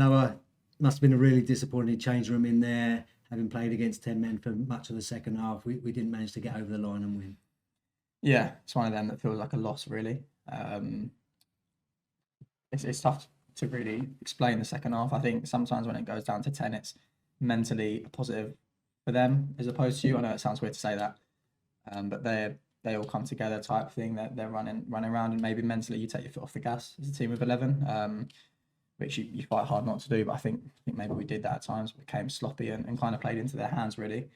Noah, must have been a really disappointing change room in there, having played against 10 men for much of the second half. We didn't manage to get over the line and win. Yeah, it's one of them that feels like a loss, really. It's tough to really explain the second half. I think sometimes when it goes down to 10, it's mentally a positive for them as opposed to you. I know it sounds weird to say that, but they all come together type thing. They're running around, and maybe mentally you take your foot off the gas as a team of 11, which you fight hard not to do. But I think maybe we did that at times. We became sloppy and kind of played into their hands, really.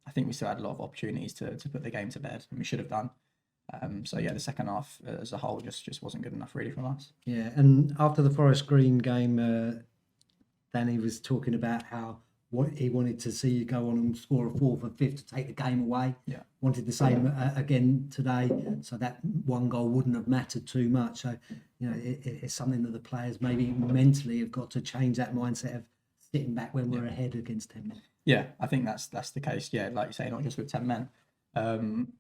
I think we still had a lot of opportunities to put the game to bed, and we should have done. So yeah, the second half as a whole just wasn't good enough really from us. Yeah, and after the Forest Green game, Danny was talking about how what he wanted to see you go on and score a fourth or fifth to take the game away. Yeah. Wanted the same again today, so that one goal wouldn't have mattered too much. So, it's something that the players maybe mentally have got to change that mindset of sitting back when we're ahead against 10 men. Yeah, I think that's the case. Yeah, like you say, not just with 10 men.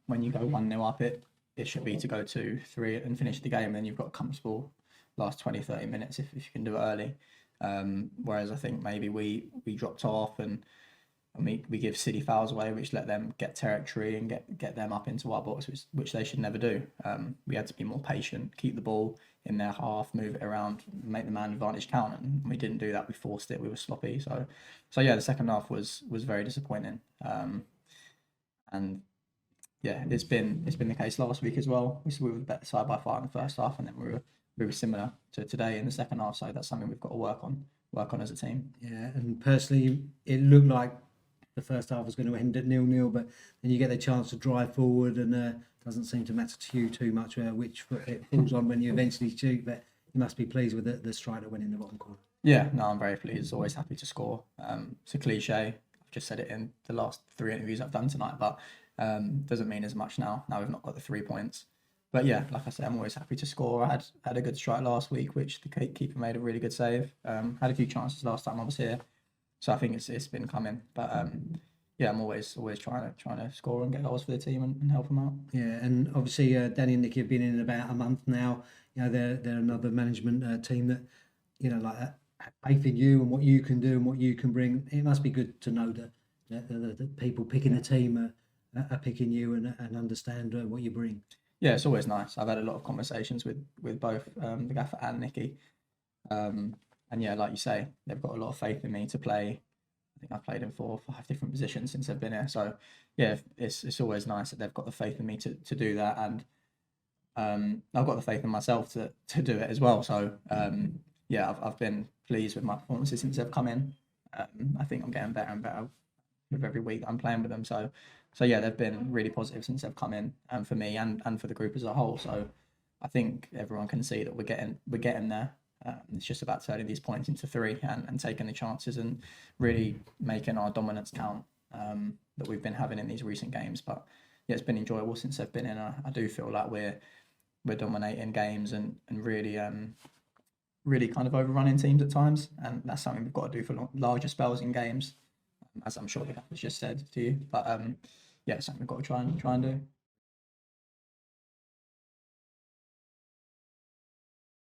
When you go 1-0 up, it should be to go 2-3 and finish the game. Then you've got comfortable last 20-30 minutes if you can do it early. Whereas I think maybe we dropped off and we give City fouls away, which let them get territory and get them up into our box, which they should never do. We had to be more patient, keep the ball in their half, move it around, make the man advantage count, and we didn't do that. We forced it. We were sloppy. So yeah, the second half was very disappointing. And yeah, it's been the case last week as well. We were the better side by far in the first half, and then we were similar to today in the second half. So that's something we've got to work on as a team. Yeah, and personally, it looked like the first half was going to end at 0-0, but then you get the chance to drive forward, and doesn't seem to matter to you too much which foot it falls on when you eventually shoot. But you must be pleased with the strike that went in the bottom corner. Yeah, no, I'm very pleased. Always happy to score. It's a cliche. I've just said it in the last 3 interviews I've done tonight, but doesn't mean as much now. Now we've not got the 3 points. But yeah, like I said, I'm always happy to score. I had a good strike last week, which the keeper made a really good save. Had a few chances last time I was here, so I think it's been coming. But yeah, I'm always trying to score and get goals for the team and help them out. Yeah, and obviously Danny and Nicky have been in about a month now. They're another management team that have faith in you and what you can do and what you can bring. It must be good to know that the people picking the team are picking you and understand what you bring. Yeah, it's always nice. I've had a lot of conversations with both the gaffer and Nicky, and yeah, like you say, they've got a lot of faith in me to play. I think I've played in 4 or 5 different positions since I've been here. So yeah, it's always nice that they've got the faith in me to do that, and I've got the faith in myself to do it as well. So yeah, I've been pleased with my performances since they've come in. I think I'm getting better and better with every week that I'm playing with them. So yeah, they've been really positive since they've come in, for me and for the group as a whole. So I think everyone can see that we're getting there. It's just about turning these points into 3 and taking the chances and really making our dominance count that we've been having in these recent games. But yeah, it's been enjoyable since they've been in. I do feel like we're dominating games and really really kind of overrunning teams at times, and that's something we've got to do for larger spells in games, as I'm sure the captain's just said to you. But yeah, it's something we've got to try and do.